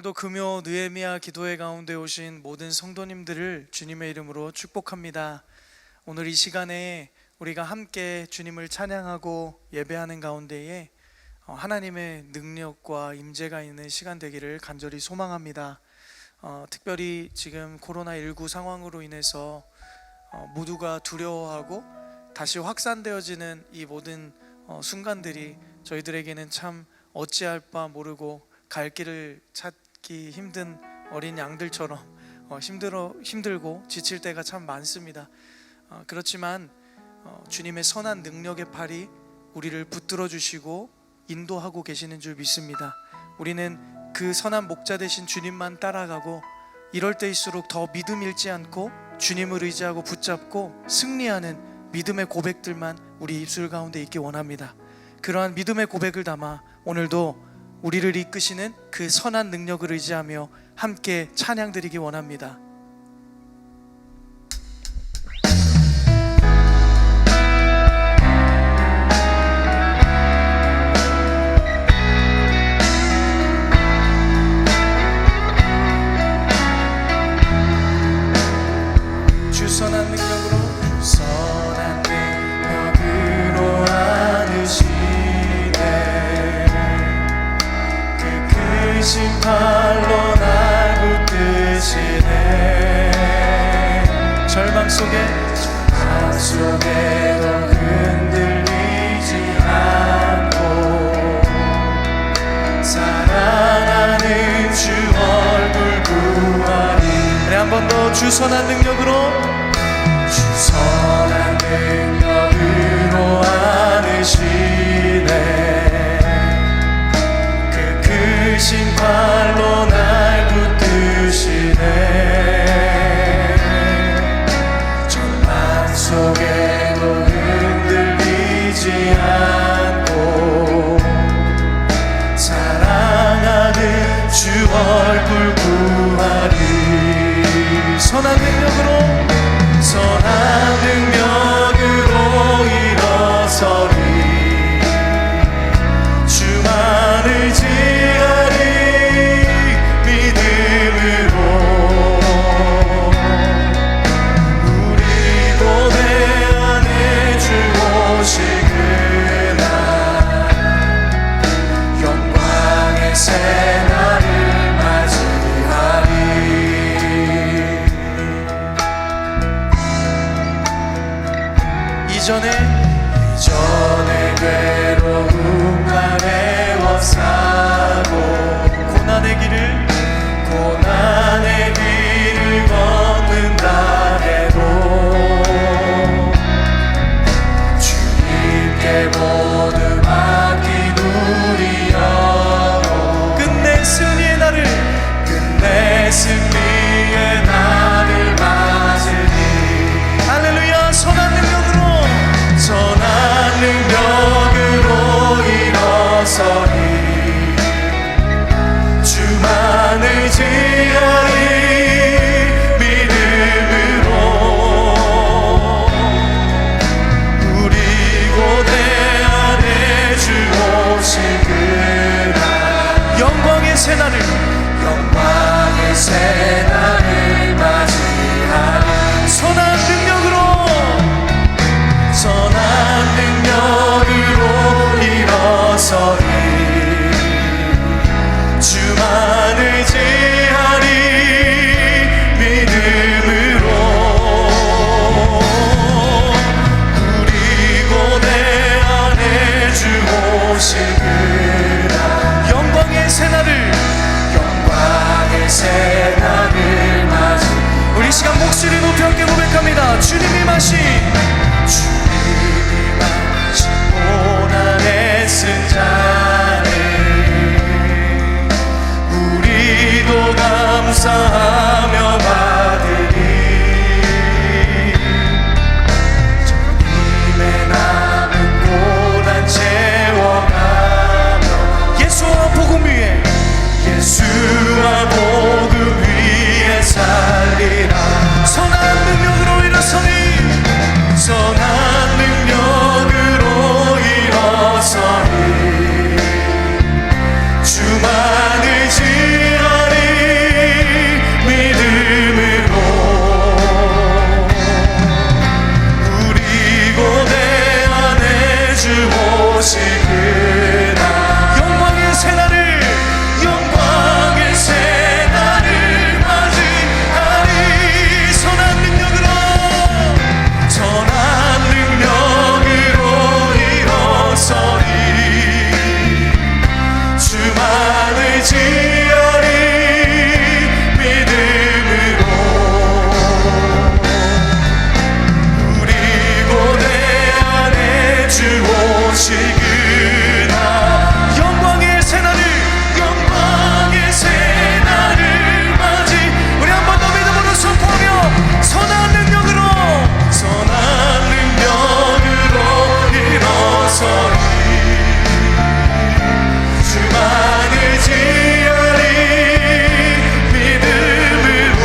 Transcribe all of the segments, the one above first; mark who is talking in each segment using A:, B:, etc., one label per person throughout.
A: 오늘도 금요 느헤미야 기도회 가운데 오신 모든 성도님들을 주님의 이름으로 축복합니다. 오늘 이 시간에 우리가 함께 주님을 찬양하고 예배하는 가운데에 하나님의 능력과 임재가 있는 시간 되기를 간절히 소망합니다. 특별히 지금 코로나19 상황으로 인해서 모두가 두려워하고 다시 확산되어지는 이 모든 순간들이 저희들에게는 참 어찌할 바 모르고 갈 길을 찾기 힘든 어린 양들처럼 힘들고 지칠 때가 참 많습니다. 그렇지만 주님의 선한 능력의 팔이 우리를 붙들어 주시고 인도하고 계시는 줄 믿습니다. 우리는 그 선한 목자 되신 주님만 따라가고 이럴 때일수록 더 믿음 잃지 않고 주님을 의지하고 붙잡고 승리하는 믿음의 고백들만 우리 입술 가운데 있기 원합니다. 그러한 믿음의 고백을 담아 오늘도 우리를 이끄시는 그 선한 능력을 의지하며 함께 찬양 드리기 원합니다. 주 선한 능력으로 팔로 날 붙드시네. 절망 속에도 흔들리지 않고 사랑하는 주 얼굴 구하리. 네, 한 번 더 주 선한 능력으로 주 선한 능력으로 안으시네. 크신 팔로 날 붙드시네. 절망 속에도 흔들리지 않고 사랑하는 주 얼굴 구하리. 선한 능력으로 일어서리. 주만을 이전에 괴로움과 애워싸고 고난의 길을 걷는다 해도 주님께 모두 맡기누리여. 끝내 승리의 날을 맞으니. 할렐루야. 선한 능력으로 일어서리. 주만을 지하리. 믿음으로 우리 고대 안에 주 오시구나. 영광의 새날을 맞이하리. 선한 능력으로 일어서리. 주만을 지하리. 믿음으로 우리 고대 안에 주 오시구나. 영광의 새날을 맞이. 우리 시간 목소리 높이 함께 고백합니다. 주님이 마신 고난의 쓴 잔
B: 오시구나.
A: 영광의 새날을 맞이하리. 선한 능력으로
B: 일어서리. 주만을 지으리. 믿음으로 우리 고대 안에 주 오시구나.
A: 영광의 새날을
B: 맞이.
A: 우리 한 번 더 믿음으로 선포하며 선한 능력으로
B: 일어서리. 주만을 지으리. 믿음으로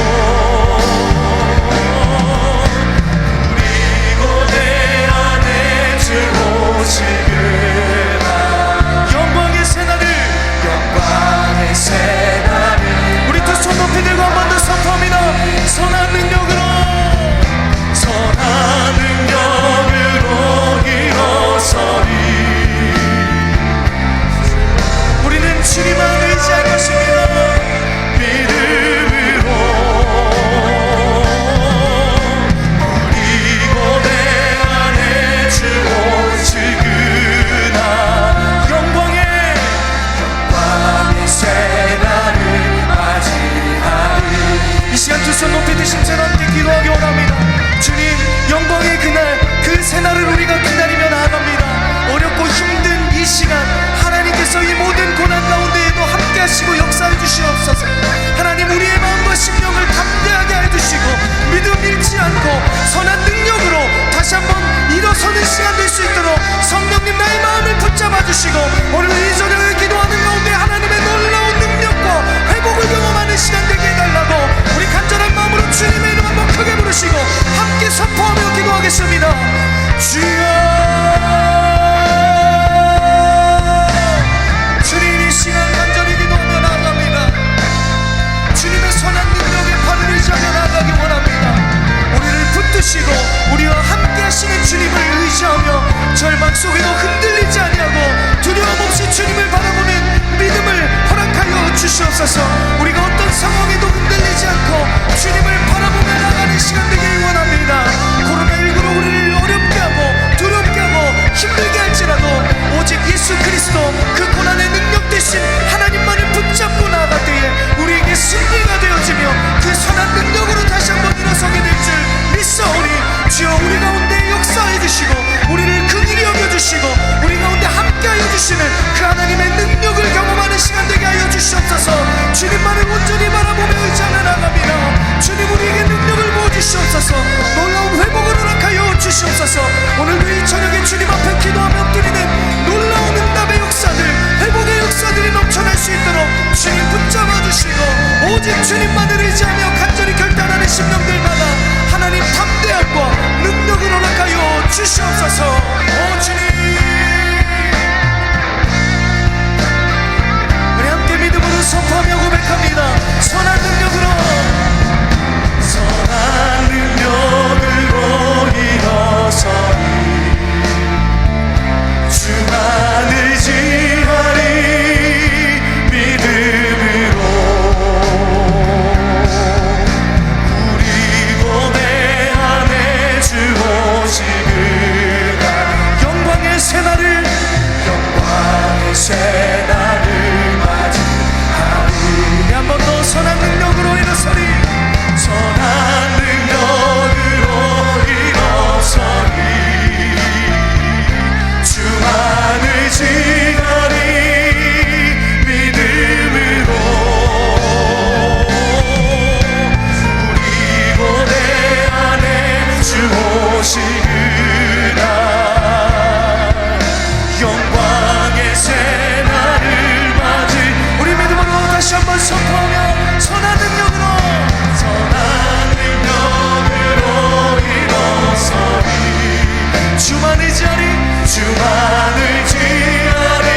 B: 우리 고대 안에 주 오시구나.
A: 영광의 새날을 우리 두 손 높이 들고 한 번 더 선포합니다. 선한 능력으로
B: 일어서리.
A: 우리는 주님만 의지할 것입니다.
B: 믿음으로 우리 고대 안에 주 오시구나.
A: 영광의
B: 새날을 맞이하리.
A: 이 시간 두 손 높이 드신 채로 함께 기도하기 원합니다. 주님, 영광의 그날, 그 새날을 우리가 기다리며 나아갑니다. 어렵고 힘든 이 시간 하나님께서 이 모든 고난 가운데에도 함께 하시고 역사해 주시옵소서. 하나님, 우리의 마음과 심령을 담대하게 해주시고 믿음 잃지 않고 선한 능력으로 다시 한번 일어서는 시간 될 수 있도록 성령님 나의 마음을 붙잡아 주시고 오늘 이 저녁을 기도하는 가운데 하나님의 놀라운 능력과 회복을 경험하는 시간 되게 해달라고 우리 간절한 마음으로 주님의 이름 한번 크게 부르시고 함께 선포하며 기도하겠습니다. 주여, 주님 이 시간 간절히 기도하며 나아갑니다. 주님의 선한 능력에 발을 의지하며 나아가기 원합니다. 우리를 붙드시고 우리와 함께 하시는 주님을 의지하며 절망 속에도 흔들리지 아니하고 두려움 없이 주님을 바라보는 믿음을 허락하여 주시옵소서. 우리가 어떤 상황에도 흔들리지 않고 주님을 바라보며 나가는 시간 되길 원합니다. 코로나19로 우리를 어렵게 하고 두렵게 하고 힘들게 할지라도 오직 예수 그리스도 그 고난의 능력 대신 하나님만을 붙잡고 나아갈 때에 우리에게 승리가 되어지며 그 선한 능력으로 다시 한번 일어서게 될 줄 믿사오니 주여 우리 가운데 역사해 주시고 우리를 긍휼히 여겨주시고 우리 가운데 함께하여 주시는 그 하나님의 능력을 경험하는 시간 되게 하여 주시옵소서. 주님만을 온전히 바라보며 의지하며 나갑니다. 주님 우리에게 능력을 부어주시옵소서. 놀라운 회복을 허락하여 주시옵소서. 오늘도 이 저녁에 주님 앞에 기도하며 엎드리는 놀라운 응답의 역사들, 회복의 역사들이 넘쳐날 수 있도록 주님 붙잡아 주시고 오직 주님만을 의지하며 간절히 결단하는 심령들마다 하나님 담대함과 능력을 허락하여 주시옵소서. 오 주님, 우리 함께 믿음으로 선포하며 고백합니다. 선한 능력으로
B: 일어서리. 주만을 지으리. 믿음으로 우리 고대 안에 주 오시구나.
A: 영광의 새날을
B: 맞이하리.
A: 한 번 더 선한 능력으로 일어서리.
B: 선한 능력으로 일어서리. 주만을 지으리. 믿음으로 우리 고대 안에 주 오시구나. 영광의 새날을 맞이.
A: 우리 믿음으로 다시 한번 선포하며 선한 능력으로
B: 일어서리.
A: 주만을 지으리.
B: 주만을 지으리.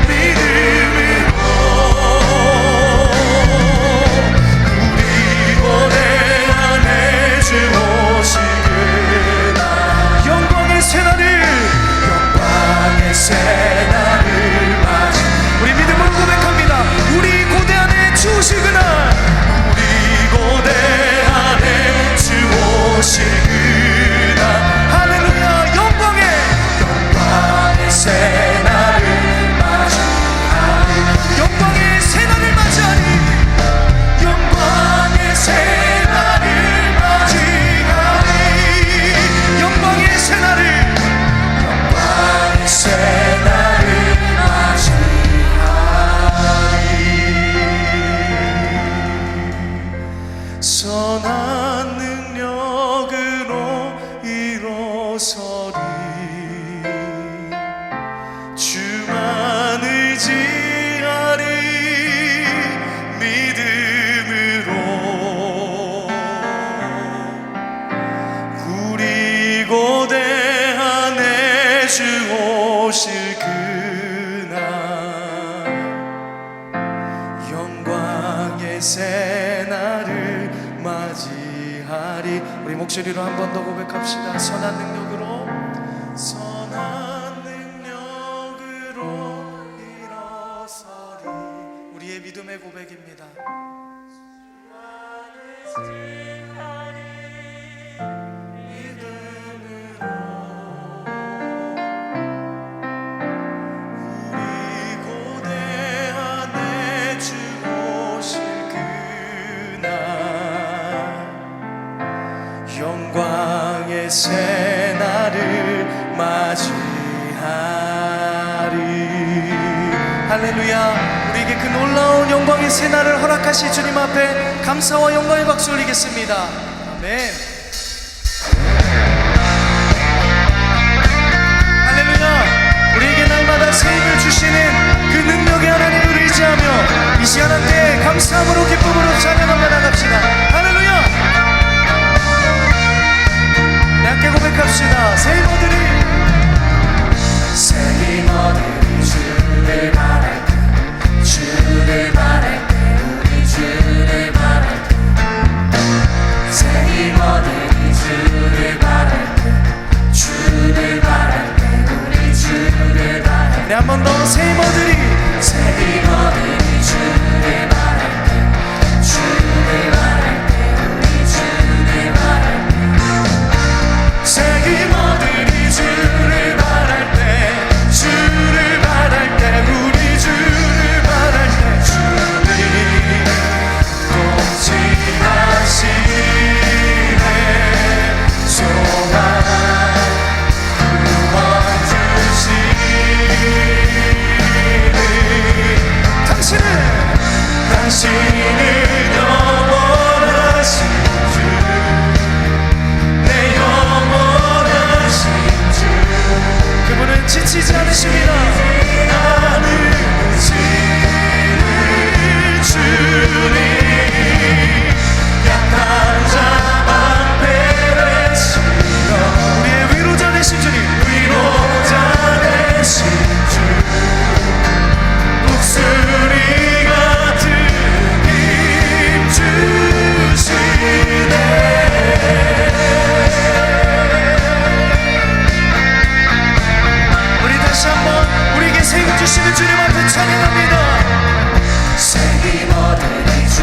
B: 믿음으로 우리 고대 안에 주 오시구나.
A: 영광의 새날을
B: 주 오실 그날 영광의 새날을 맞이하리. 우리 목소리로 한 번 더 고백합시다. 선한 능력으로 일어서리. 우리의 믿음의 고백입니다. 영광의 새날을 맞이하리. 할렐루야. 우리에게 그 놀라운 영광의 새날을 허락하시 주님 앞에 감사와 영광의 박수 올리겠습니다. 아멘. 할렐루야. 우리에게 날마다 새 힘을 주시는 그 능력의 하나님을 의지하며 이 시간 함께 감사함으로 기쁨으로 찬양하며 나갑시다. 할렐루야. 함께 고백합시다. 새 힘어들이 주를 바랄 때 주를 바랄 때 우리 주를 바랄 때 새 힘어들이 주를 바랄 때 주를 바랄 때 우리 주를 바랄 때 한 번 더 새 힘어들이 주를 바랄 때 주를 바랄 때 우리 주를 바랄 때 새 힘어들이 주를 바랄 때 주를 바랄 때 우리 주를 바랄 때 주님 동치하시네 소망 구원 주시니 당신은 영원하신 주 내 영원하신 주 그분은 지치지 않으십니다. 주님 약한 자 방패되시며 우리의 위로자 되신 주님 위로자 되신 주 목소리 같은 힘 주시네. 우리 다시 한번 우리에게 새 힘 주시는 주님 앞에 찬양합니다. 새 힘 얻으리 주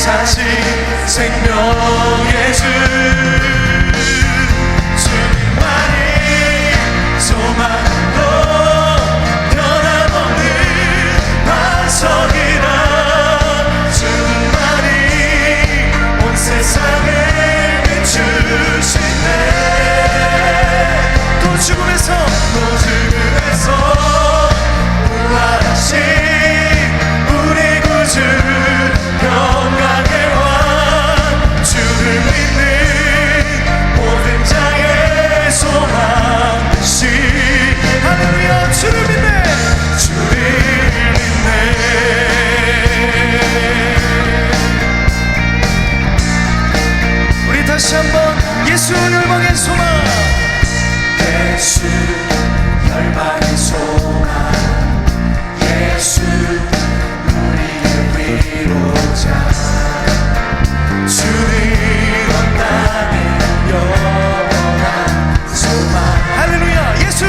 B: 사신 생명의 주 주님만이 소망도 변함없는 반석이라 주님만이 온 세상을 비추시네 또 죽음에서 부활하신 우리 구주 평강의 왕 주를 믿는 모든 자의 소망이시 할렐루야 주를 믿네 주를 믿네 우리 다시 한번 예수 열방의 소망 예수 열방의 소망 예수 우리의 위로자 주는 온 땅의 영원한 소망 할렐루야 예수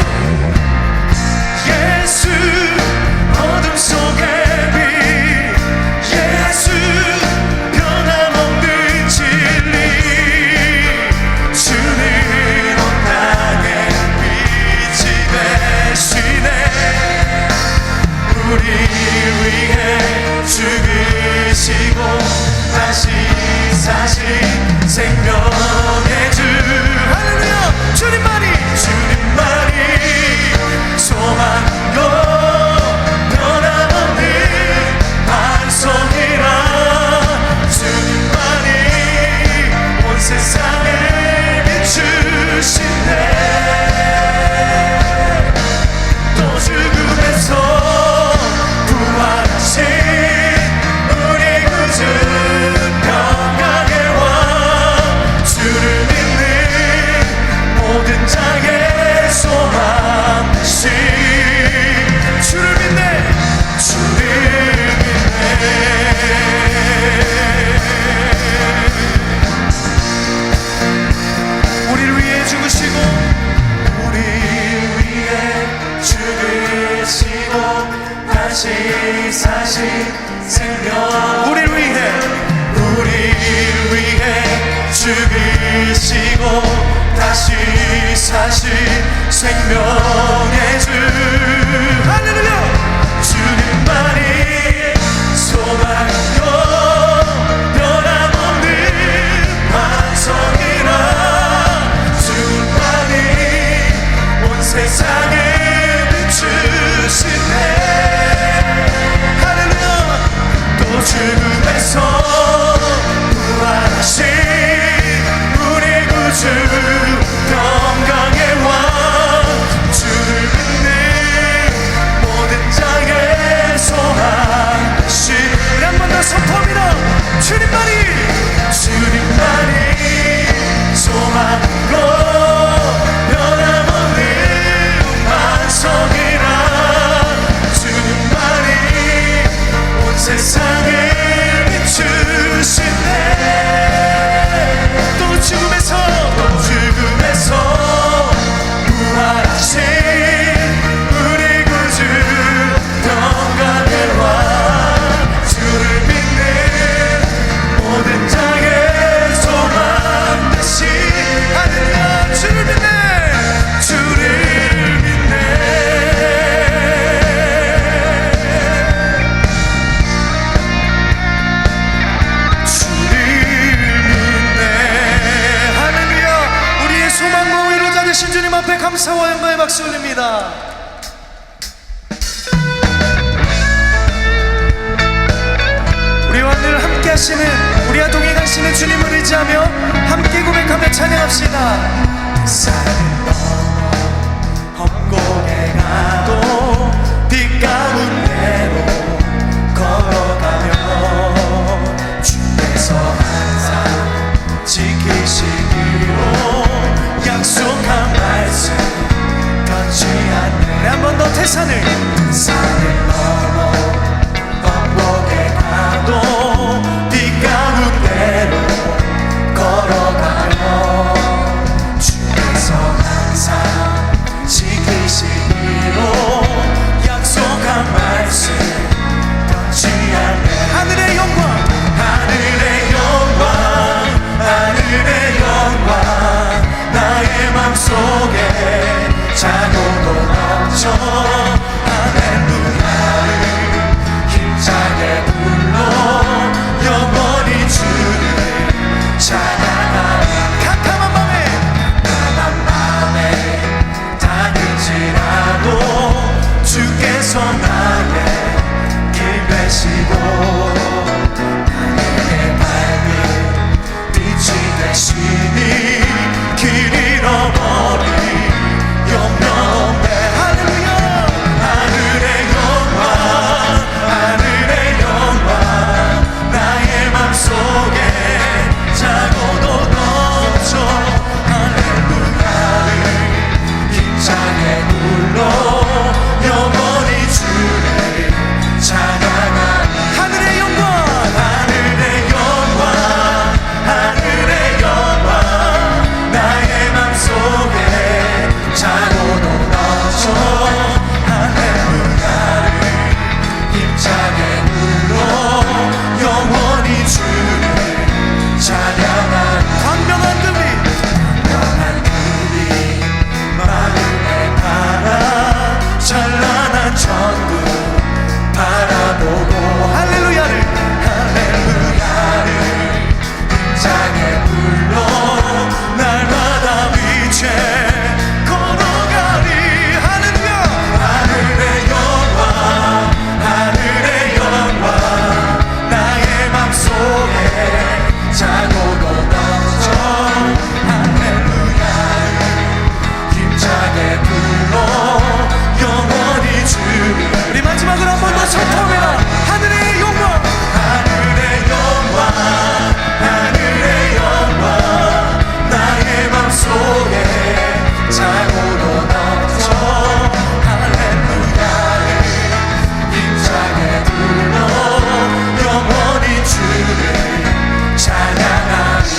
B: 예수 어둠 속의 빛 예수 변함없는 진리 주는 온 땅의 빛이 되시네 우리 위해 죽으시고 다시 사신 생명의 주 할렐루야 주님만이 소망도 변함없는 반석이라 주님만이 온 세상을 비추시네 또 죽음에서 부활하신 우리 구주 평강의 왕 주를 믿는 모든 자의 소망이시 주를 믿네 주를 믿네 우리를 위해 죽으시고 우리 위해 죽으시고 다시 사신 생명 우리를 위해 죽으시고 다시 사신 생명의 주 할렐루야 주님만이 소망이요 변함없는 반석이라 주님만이 온 세상을 비추시네 할렐루야 또 죽음에서 부활하신 우리 구주 평강의 왕 주를 믿는 모든 자의 소망이시 한 번 더 선포합니다 주님만이 소망으로 변함없는 반석이라 주님만이 온 세상을 비추시네 또 죽음에서 부활하신 우리 구주 평강의 왕 주를 믿는 모든 자의 소망 되시 할렐루야 주를 믿네 주를 믿네 주를 믿네 할렐루야 우리의 소망과 위로자 되신 주님 앞에 감사와 영광의 박수 올립니다 우리와 늘 함께 하시는 우리와 동행하시는 주님을 의지하며 함께 고백하며 찬양합시다 산을 넘어 험곡에 가도 빛 가운데로 걸어가며 주께서 항상 지키시기로 약속한 말씀 변치 않네 한 번 더 태산을 넘어 험곡에 가도 빛 가운데로 걸어가며 주께서 항상 지키시기로
A: 선포합니다. 하늘의 영광,
B: 하늘의 영광, 하늘의 영광, 나의 맘속에 자고로 넘쳐. 할렐루야를 힘차게 불러 영원히 주를 찬양하리.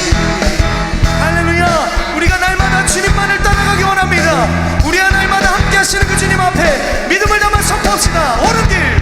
B: 할렐루야. 우리가 날마다 주님만을 따라가기 원합니다. 우리와 날마다 함께 하시는 그 주님 앞에 믿음을 담아 선포합시다. 옳은 길,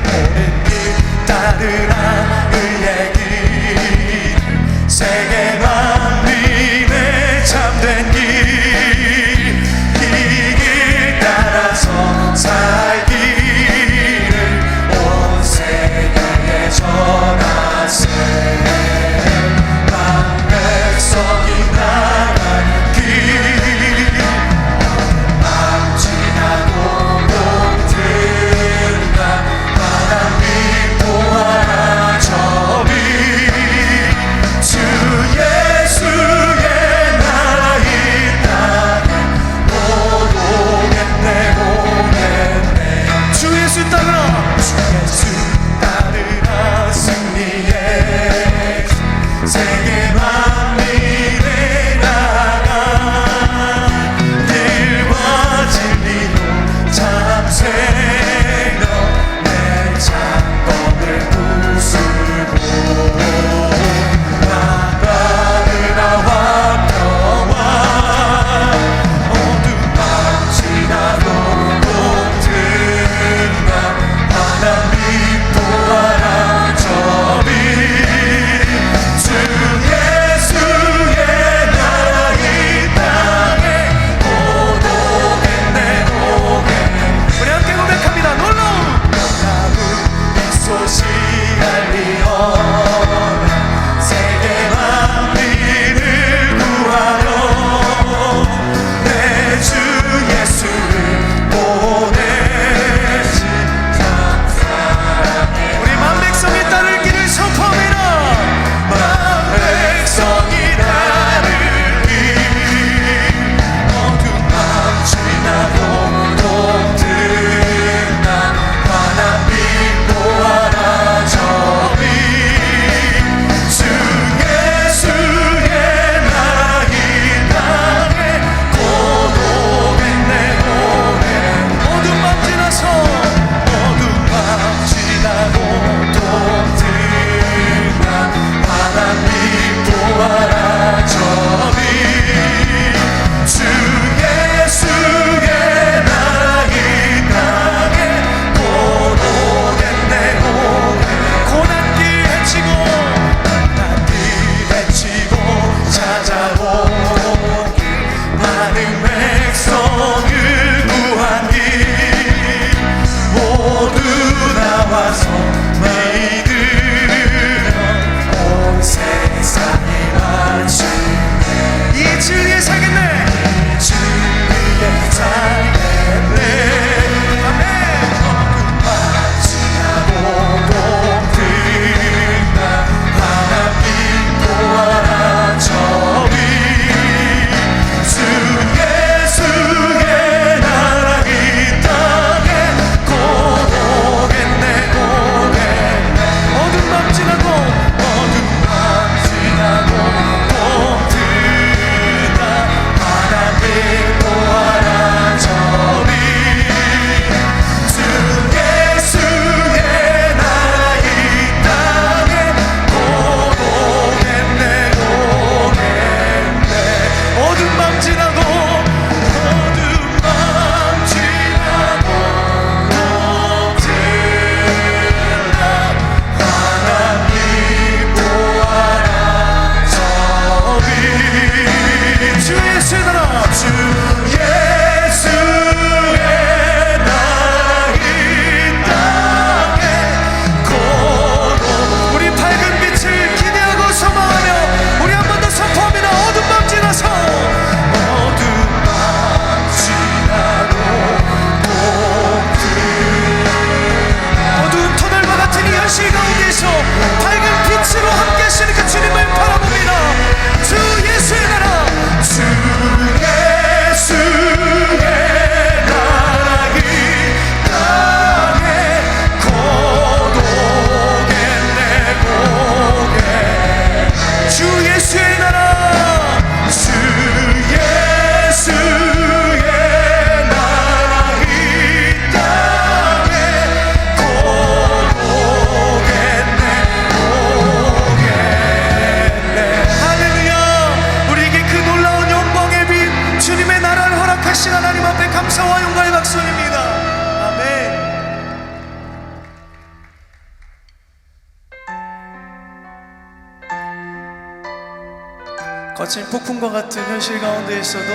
A: 거친 폭풍과 같은 현실 가운데 있어도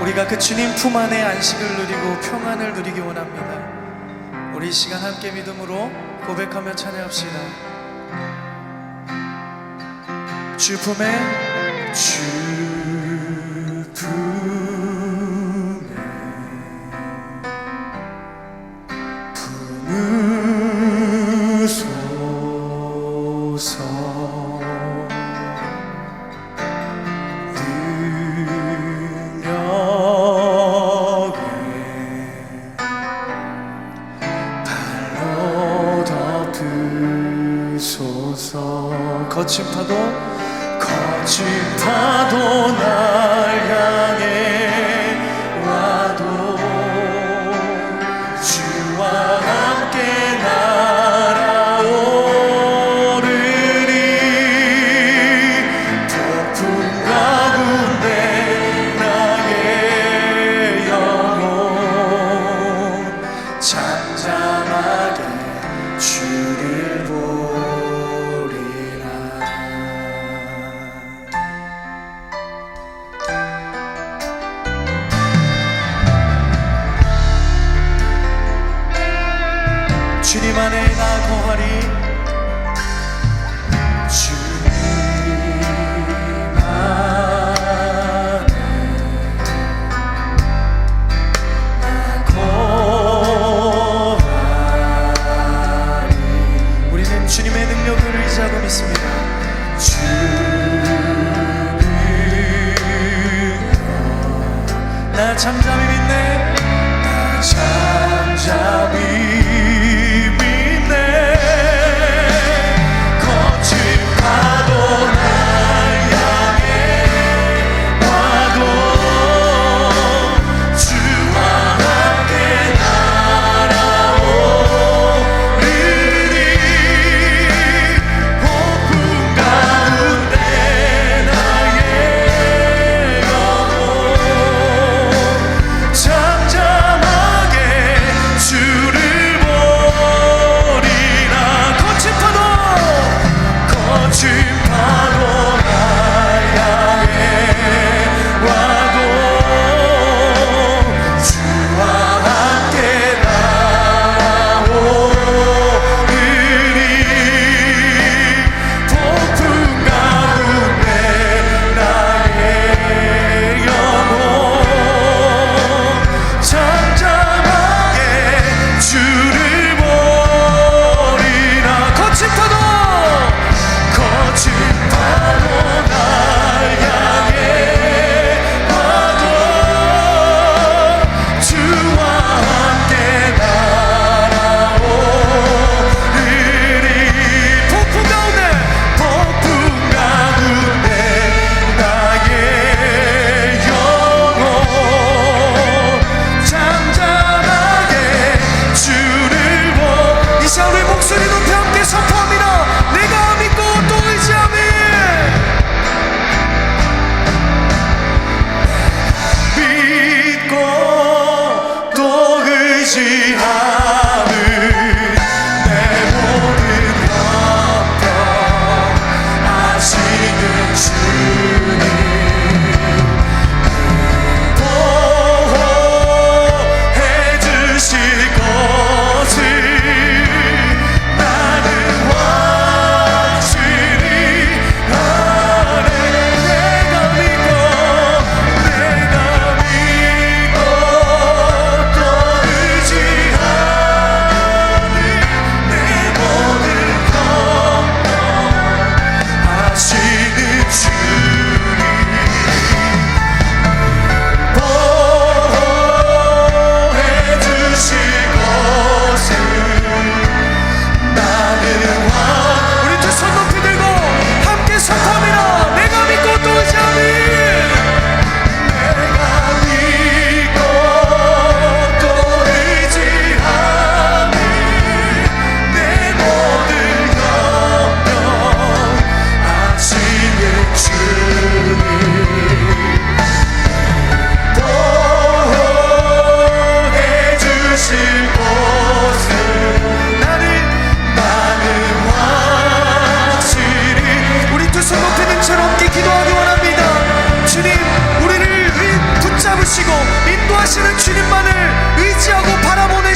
A: 우리가 그 주님 품 안에 안식을 누리고 평안을 누리기 원합니다. 우리 이 시간 함께 믿음으로 고백하며 찬양합시다. 주 품에 주 품에 품으소서. 거친 파도 날 향해 와도 주와 함께 날아오르리. 폭풍 가운데 나의 영혼 잠잠하게 주를 보리라. 주님 안에 나 거하리. 주님 안에 나 거하리. 우리는 주님의 능력을 의지하고 믿습니다. 나 잠잠히 믿네. 나 잠잠히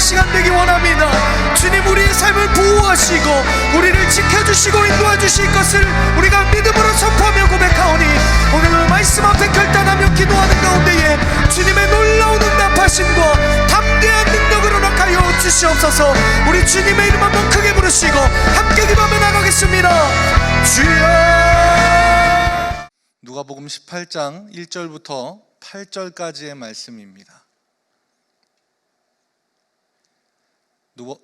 B: 시간 되기 원합니다. 주님, 우리의 삶을 보호하시고 우리를 지켜주시고 인도해주실 것을 우리가 믿음으로 선포하며 고백하오니 오늘 말씀 앞에 결단하며 기도하는 가운데에 주님의 놀라운 응답하심과 담대한 능력으로 낙하여 주시옵소서. 우리 주님의 이름 한번 크게 부르시고 함께 기도하며 나가겠습니다. 주여.
C: 누가복음 18장 1절부터 8절까지의 말씀입니다.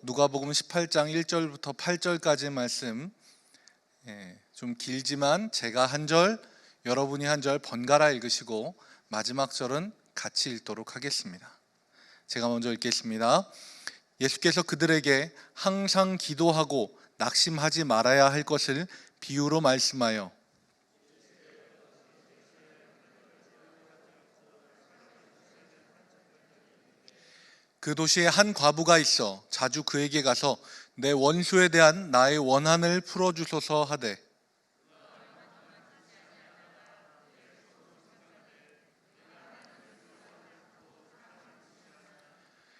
C: 누가복음 18장 1절부터 8절까지의 말씀, 좀 길지만 제가 한 절, 여러분이 한 절 번갈아 읽으시고 마지막 절은 같이 읽도록 하겠습니다. 제가 먼저 읽겠습니다. 예수께서 그들에게 항상 기도하고 낙심하지 말아야 할 것을 비유로 말씀하여 그 도시에 한 과부가 있어 자주 그에게 가서 내 원수에 대한 나의 원한을 풀어주소서 하되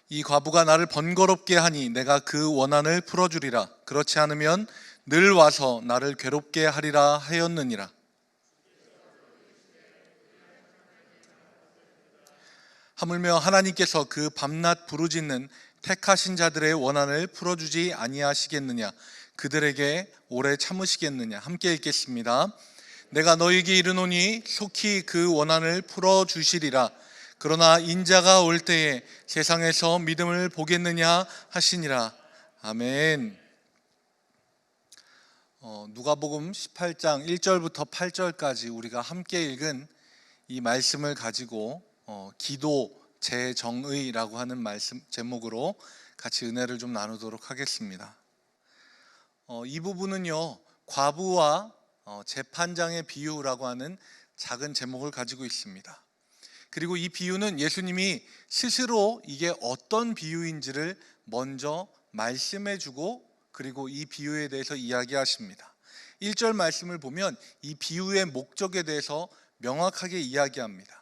C: 이 과부가 나를 번거롭게 하니 내가 그 원한을 풀어주리라. 그렇지 않으면 늘 와서 나를 괴롭게 하리라 하였느니라. 하물며 하나님께서 그 밤낮 부르짖는 택하신 자들의 원한을 풀어주지 아니하시겠느냐? 그들에게 오래 참으시겠느냐? 함께 읽겠습니다. 내가 너에게 이르노니 속히 그 원한을 풀어주시리라. 그러나 인자가 올 때에 세상에서 믿음을 보겠느냐 하시니라. 아멘. 누가복음 18장 1절부터 8절까지 우리가 함께 읽은 이 말씀을 가지고 기도 재정의라고 하는 말씀 제목으로 같이 은혜를 좀 나누도록 하겠습니다. 이 부분은요, 과부와 재판장의 비유라고 하는 작은 제목을 가지고 있습니다. 그리고 이 비유는 예수님이 스스로 이게 어떤 비유인지를 먼저 말씀해주고 그리고 이 비유에 대해서 이야기하십니다. 1절 말씀을 보면 이 비유의 목적에 대해서 명확하게 이야기합니다.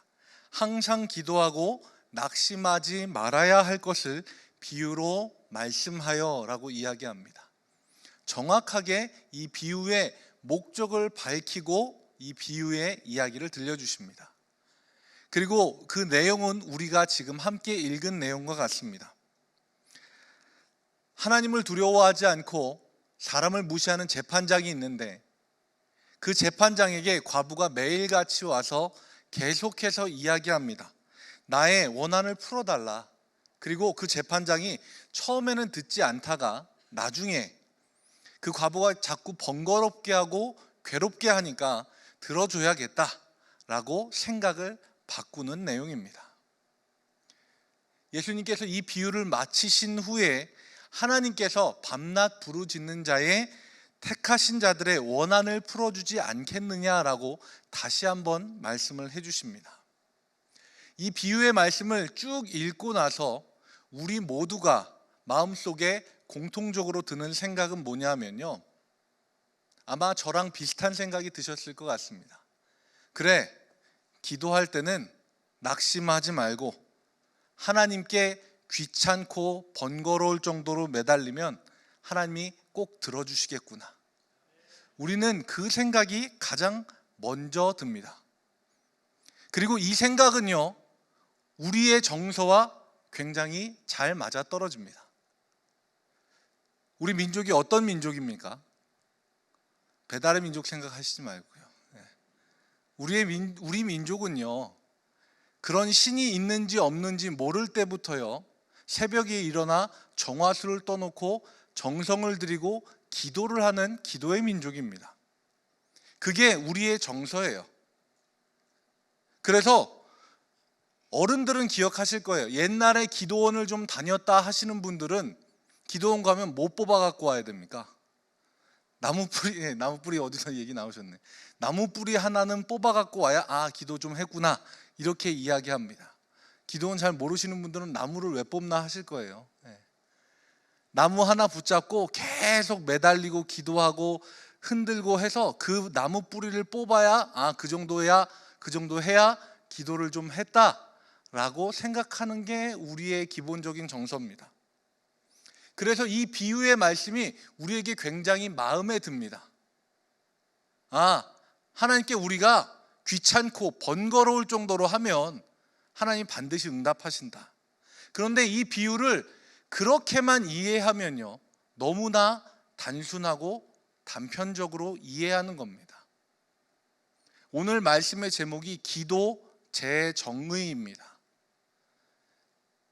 C: 항상 기도하고 낙심하지 말아야 할 것을 비유로 말씀하여 라고 이야기합니다. 정확하게 이 비유의 목적을 밝히고 이 비유의 이야기를 들려주십니다. 그리고 그 내용은 우리가 지금 함께 읽은 내용과 같습니다. 하나님을 두려워하지 않고 사람을 무시하는 재판장이 있는데 그 재판장에게 과부가 매일같이 와서 계속해서 이야기합니다. 나의 원한을 풀어달라. 그리고 그 재판장이 처음에는 듣지 않다가 나중에 그 과부가 자꾸 번거롭게 하고 괴롭게 하니까 들어줘야겠다라고 생각을 바꾸는 내용입니다. 예수님께서 이 비유를 마치신 후에 하나님께서 밤낮 부르짖는 자의 택하신 자들의 원한을 풀어주지 않겠느냐라고 다시 한번 말씀을 해주십니다. 이 비유의 말씀을 쭉 읽고 나서 우리 모두가 마음속에 공통적으로 드는 생각은 뭐냐면요, 아마 저랑 비슷한 생각이 드셨을 것 같습니다. 그래, 기도할 때는 낙심하지 말고 하나님께 귀찮고 번거로울 정도로 매달리면 하나님이 꼭 들어주시겠구나. 우리는 그 생각이 가장 먼저 듭니다. 그리고 이 생각은요, 우리의 정서와 굉장히 잘 맞아떨어집니다. 우리 민족이 어떤 민족입니까? 배달의 민족 생각하시지 말고요. 우리 민족은요, 그런 신이 있는지 없는지 모를 때부터요, 새벽에 일어나 정화수를 떠놓고 정성을 들이고 기도를 하는 기도의 민족입니다. 그게 우리의 정서예요. 그래서 어른들은 기억하실 거예요. 옛날에 기도원을 좀 다녔다 하시는 분들은 기도원 가면 뭐 뽑아 갖고 와야 됩니까? 나무뿌리 어디서 얘기 나오셨네. 나무뿌리 하나는 뽑아 갖고 와야 기도 좀 했구나, 이렇게 이야기합니다. 기도원 잘 모르시는 분들은 나무를 왜 뽑나 하실 거예요. 나무 하나 붙잡고 계속 매달리고 기도하고 흔들고 해서 그 나무 뿌리를 뽑아야 그 정도 해야 기도를 좀 했다라고 생각하는 게 우리의 기본적인 정서입니다. 그래서 이 비유의 말씀이 우리에게 굉장히 마음에 듭니다. 하나님께 우리가 귀찮고 번거로울 정도로 하면 하나님 반드시 응답하신다. 그런데 이 비유를 그렇게만 이해하면요, 너무나 단순하고 단편적으로 이해하는 겁니다. 오늘 말씀의 제목이 기도 재정의입니다.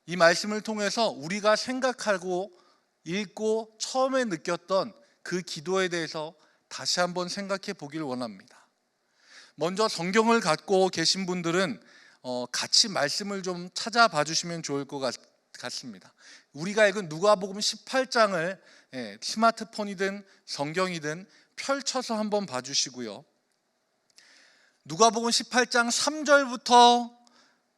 C: 이 말씀을 통해서 우리가 생각하고 읽고 처음에 느꼈던 그 기도에 대해서 다시 한번 생각해 보길 원합니다. 먼저 성경을 갖고 계신 분들은 같이 말씀을 좀 찾아봐 주시면 좋을 것 같습니다. 우리가 읽은 누가복음 18장을 스마트폰이든 성경이든 펼쳐서 한번 봐주시고요. 누가복음 18장 3절부터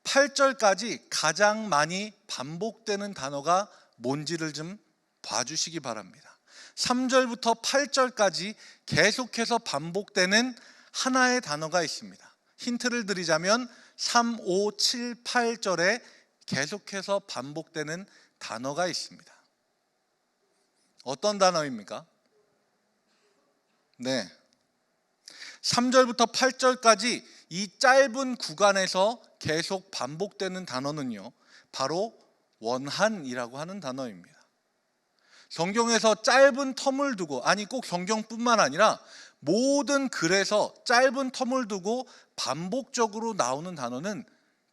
C: 8절까지 가장 많이 반복되는 단어가 뭔지를 좀 봐주시기 바랍니다. 3절부터 8절까지 계속해서 반복되는 하나의 단어가 있습니다. 힌트를 드리자면 3, 5, 7, 8절에 계속해서 반복되는 단어가 있습니다. 어떤 단어입니까? 네, 3절부터 8절까지 이 짧은 구간에서 계속 반복되는 단어는요, 바로 원한이라고 하는 단어입니다. 성경에서 짧은 텀을 두고, 아니 꼭 성경뿐만 아니라 모든 글에서 짧은 텀을 두고 반복적으로 나오는 단어는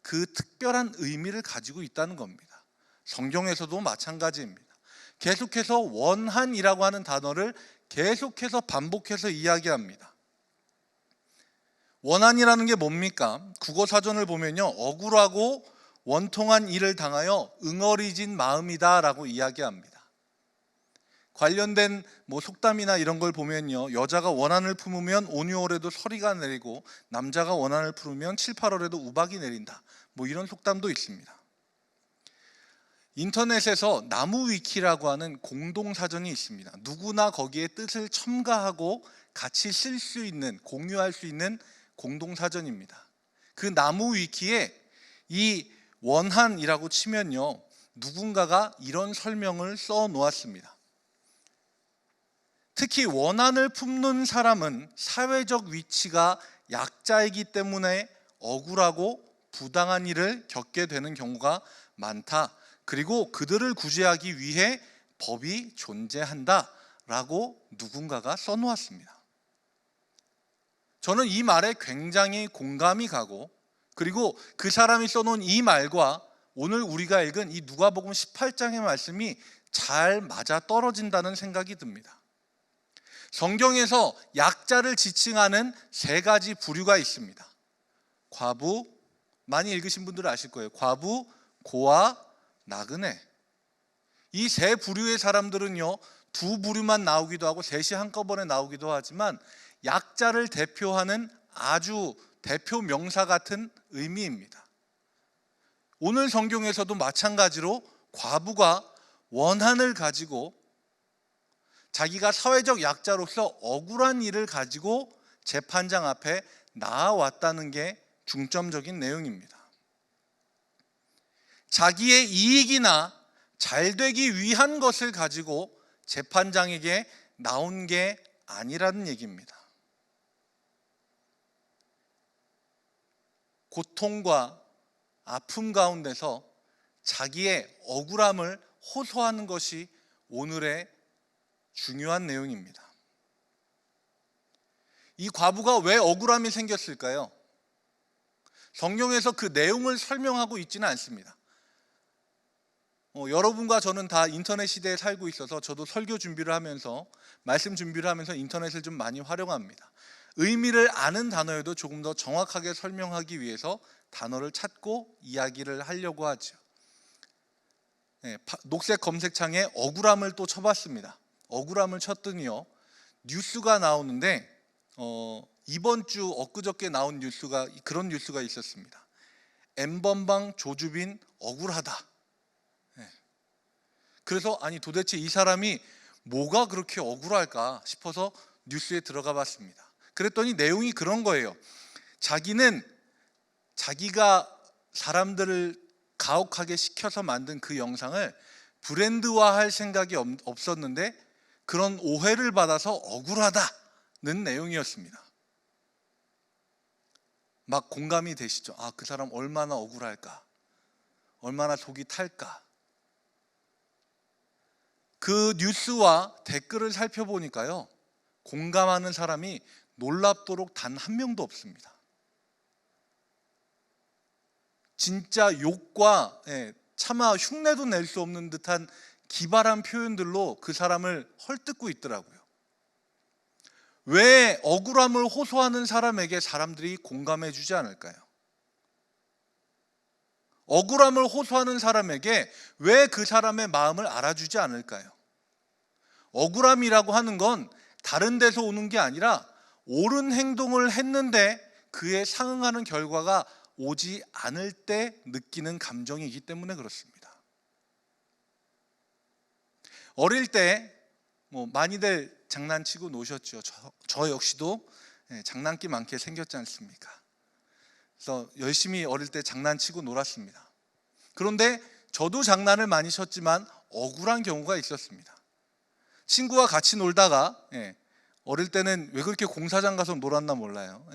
C: 그 특별한 의미를 가지고 있다는 겁니다. 성경에서도 마찬가지입니다. 계속해서 원한이라고 하는 단어를 계속해서 반복해서 이야기합니다. 원한이라는 게 뭡니까? 국어사전을 보면요, 억울하고 원통한 일을 당하여 응어리진 마음이다 라고 이야기합니다. 관련된 속담이나 이런 걸 보면요, 여자가 원한을 품으면 5, 6월에도 서리가 내리고 남자가 원한을 품으면 7, 8월에도 우박이 내린다, 이런 속담도 있습니다. 인터넷에서 나무위키라고 하는 공동사전이 있습니다. 누구나 거기에 뜻을 첨가하고 같이 쓸 수 있는, 공유할 수 있는 공동사전입니다. 그 나무위키에 이 원한이라고 치면요, 누군가가 이런 설명을 써 놓았습니다. 특히 원한을 품는 사람은 사회적 위치가 약자이기 때문에 억울하고 부당한 일을 겪게 되는 경우가 많다. 그리고 그들을 구제하기 위해 법이 존재한다 라고 누군가가 써놓았습니다. 저는 이 말에 굉장히 공감이 가고, 그리고 그 사람이 써놓은 이 말과 오늘 우리가 읽은 이 누가복음 18장의 말씀이 잘 맞아 떨어진다는 생각이 듭니다. 성경에서 약자를 지칭하는 세 가지 부류가 있습니다. 과부, 많이 읽으신 분들은 아실 거예요. 과부, 고아, 나그네. 이 세 부류의 사람들은요, 두 부류만 나오기도 하고 셋이 한꺼번에 나오기도 하지만 약자를 대표하는 아주 대표 명사 같은 의미입니다. 오늘 성경에서도 마찬가지로 과부가 원한을 가지고 자기가 사회적 약자로서 억울한 일을 가지고 재판장 앞에 나아왔다는 게 중점적인 내용입니다. 자기의 이익이나 잘되기 위한 것을 가지고 재판장에게 나온 게 아니라는 얘기입니다. 고통과 아픔 가운데서 자기의 억울함을 호소하는 것이 오늘의 중요한 내용입니다. 이 과부가 왜 억울함이 생겼을까요? 성경에서 그 내용을 설명하고 있지는 않습니다. 여러분과 저는 다 인터넷 시대에 살고 있어서 저도 설교 준비를 하면서, 말씀 준비를 하면서 인터넷을 좀 많이 활용합니다. 의미를 아는 단어여도 조금 더 정확하게 설명하기 위해서 단어를 찾고 이야기를 하려고 하죠. 녹색 검색창에 억울함을 또 쳐봤습니다. 억울함을 쳤더니요, 뉴스가 나오는데 이번 주 엊그저께 나온 그런 뉴스가 있었습니다. N번방 조주빈 억울하다. 그래서 아니 도대체 이 사람이 뭐가 그렇게 억울할까 싶어서 뉴스에 들어가 봤습니다. 그랬더니 내용이 그런 거예요. 자기는 자기가 사람들을 가혹하게 시켜서 만든 그 영상을 브랜드화할 생각이 없었는데 그런 오해를 받아서 억울하다는 내용이었습니다. 막 공감이 되시죠? 아, 그 사람 얼마나 억울할까? 얼마나 속이 탈까? 그 뉴스와 댓글을 살펴보니까요, 공감하는 사람이 놀랍도록 단 한 명도 없습니다. 진짜 욕과 차마 흉내도 낼 수 없는 듯한 기발한 표현들로 그 사람을 헐뜯고 있더라고요. 왜 억울함을 호소하는 사람에게 사람들이 공감해 주지 않을까요? 억울함을 호소하는 사람에게 왜 그 사람의 마음을 알아주지 않을까요? 억울함이라고 하는 건 다른 데서 오는 게 아니라 옳은 행동을 했는데 그에 상응하는 결과가 오지 않을 때 느끼는 감정이기 때문에 그렇습니다. 어릴 때 많이들 장난치고 노셨죠. 저 역시도 장난기 많게 생겼지 않습니까? 그래서 열심히 어릴 때 장난치고 놀았습니다. 그런데 저도 장난을 많이 쳤지만 억울한 경우가 있었습니다. 친구와 같이 놀다가 어릴 때는 왜 그렇게 공사장 가서 놀았나 몰라요.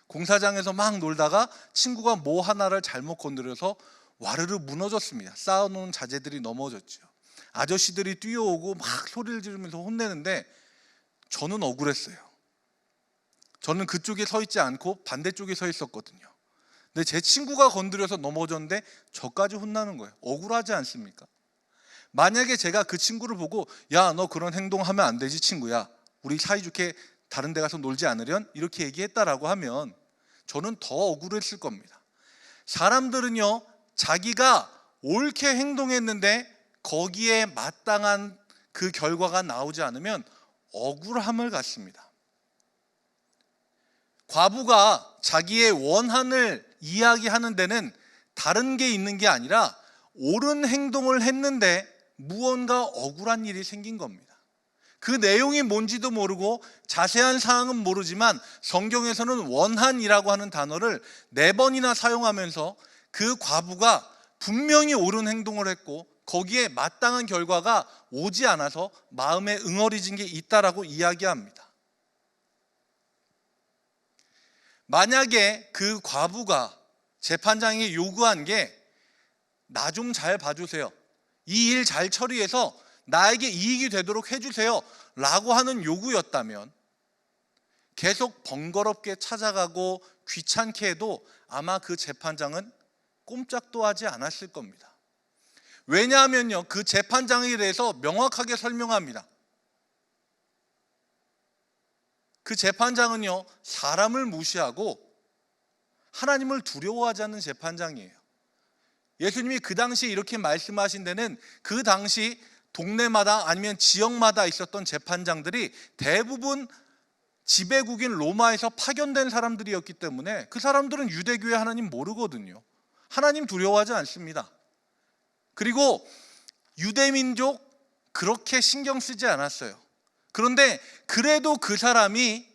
C: 공사장에서 막 놀다가 친구가 뭐 하나를 잘못 건드려서 와르르 무너졌습니다. 쌓아놓은 자재들이 넘어졌죠. 아저씨들이 뛰어오고 막 소리를 지르면서 혼내는데 저는 억울했어요. 저는 그쪽에 서 있지 않고 반대쪽에 서 있었거든요. 근데 제 친구가 건드려서 넘어졌는데 저까지 혼나는 거예요. 억울하지 않습니까? 만약에 제가 그 친구를 보고 야, 너 그런 행동하면 안 되지 친구야, 우리 사이좋게 다른 데 가서 놀지 않으련? 이렇게 얘기했다라고 하면 저는 더 억울했을 겁니다. 사람들은요, 자기가 옳게 행동했는데 거기에 마땅한 그 결과가 나오지 않으면 억울함을 갖습니다. 과부가 자기의 원한을 이야기하는 데는 다른 게 있는 게 아니라 옳은 행동을 했는데 무언가 억울한 일이 생긴 겁니다. 그 내용이 뭔지도 모르고 자세한 사항은 모르지만 성경에서는 원한이라고 하는 단어를 4번이나 사용하면서 그 과부가 분명히 옳은 행동을 했고 거기에 마땅한 결과가 오지 않아서 마음에 응어리진 게 있다라고 이야기합니다. 만약에 그 과부가 재판장에게 요구한 게 나 좀 잘 봐주세요, 이 일 잘 처리해서 나에게 이익이 되도록 해주세요 라고 하는 요구였다면 계속 번거롭게 찾아가고 귀찮게 해도 아마 그 재판장은 꼼짝도 하지 않았을 겁니다. 왜냐하면요, 그 재판장에 대해서 명확하게 설명합니다. 그 재판장은요, 사람을 무시하고 하나님을 두려워하지 않는 재판장이에요. 예수님이 그 당시에 이렇게 말씀하신 데는 그 당시 동네마다 아니면 지역마다 있었던 재판장들이 대부분 지배국인 로마에서 파견된 사람들이었기 때문에 그 사람들은 유대교의 하나님 모르거든요. 하나님 두려워하지 않습니다. 그리고 유대민족 그렇게 신경 쓰지 않았어요. 그런데 그래도 그 사람이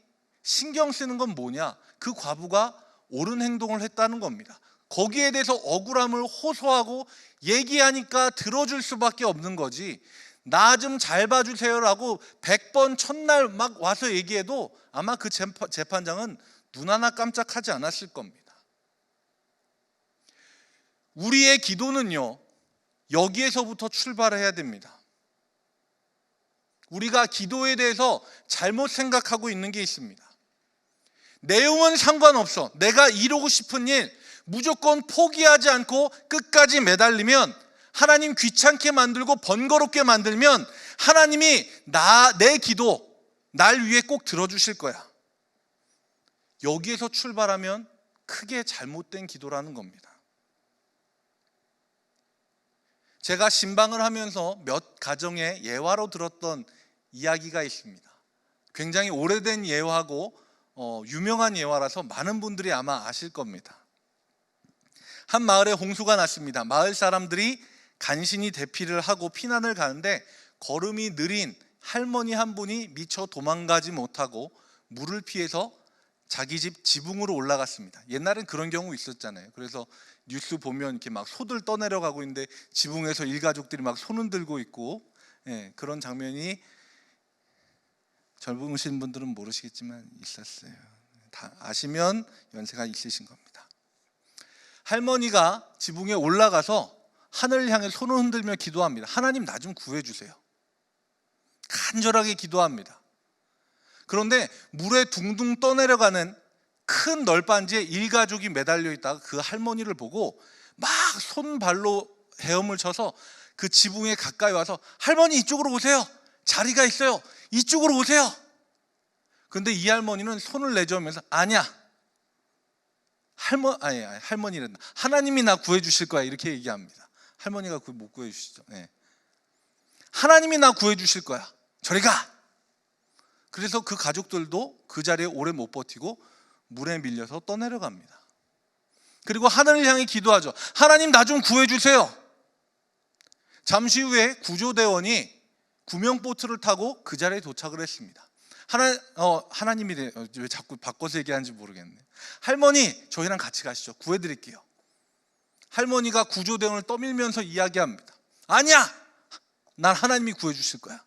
C: 신경 쓰는 건 뭐냐? 그 과부가 옳은 행동을 했다는 겁니다. 거기에 대해서 억울함을 호소하고 얘기하니까 들어줄 수밖에 없는 거지, 나 좀 잘 봐주세요라고 100번 첫날 막 와서 얘기해도 아마 그 재판장은 눈 하나 깜짝하지 않았을 겁니다. 우리의 기도는요, 여기에서부터 출발해야 됩니다. 우리가 기도에 대해서 잘못 생각하고 있는 게 있습니다. 내용은 상관없어, 내가 이루고 싶은 일 무조건 포기하지 않고 끝까지 매달리면, 하나님 귀찮게 만들고 번거롭게 만들면 하나님이 내 기도 날 위해 꼭 들어주실 거야. 여기에서 출발하면 크게 잘못된 기도라는 겁니다. 제가 신방을 하면서 몇 가정의 예화로 들었던 이야기가 있습니다. 굉장히 오래된 예화고 유명한 예화라서 많은 분들이 아마 아실 겁니다. 한 마을에 홍수가 났습니다. 마을 사람들이 간신히 대피를 하고 피난을 가는데 걸음이 느린 할머니 한 분이 미처 도망가지 못하고 물을 피해서 자기 집 지붕으로 올라갔습니다. 옛날엔 그런 경우 있었잖아요. 그래서 뉴스 보면 이렇게 막 소들 떠내려가고 있는데 지붕에서 일가족들이 막 손 흔들고 있고, 그런 장면이 젊으신 분들은 모르시겠지만 있었어요. 다 아시면 연세가 있으신 겁니다. 할머니가 지붕에 올라가서 하늘을 향해 손을 흔들며 기도합니다. 하나님, 나 좀 구해주세요. 간절하게 기도합니다. 그런데 물에 둥둥 떠내려가는 큰 널빤지에 일가족이 매달려 있다가 그 할머니를 보고 막 손발로 헤엄을 쳐서 그 지붕에 가까이 와서, 할머니 이쪽으로 오세요. 자리가 있어요. 이쪽으로 오세요. 그런데 이 할머니는 손을 내저으면서, 아니야, 할머니는 하나님이 나 구해주실 거야, 이렇게 얘기합니다. 할머니가 못 구해주시죠. 하나님이 나 구해주실 거야, 저리 가. 그래서 그 가족들도 그 자리에 오래 못 버티고 물에 밀려서 떠내려갑니다. 그리고 하늘을 향해 기도하죠. 하나님, 나 좀 구해주세요. 잠시 후에 구조대원이 구명보트를 타고 그 자리에 도착을 했습니다. 하나님이 왜 자꾸 바꿔서 얘기하는지 모르겠네. 할머니, 저희랑 같이 가시죠. 구해드릴게요. 할머니가 구조대원을 떠밀면서 이야기합니다. 아니야, 난 하나님이 구해주실 거야.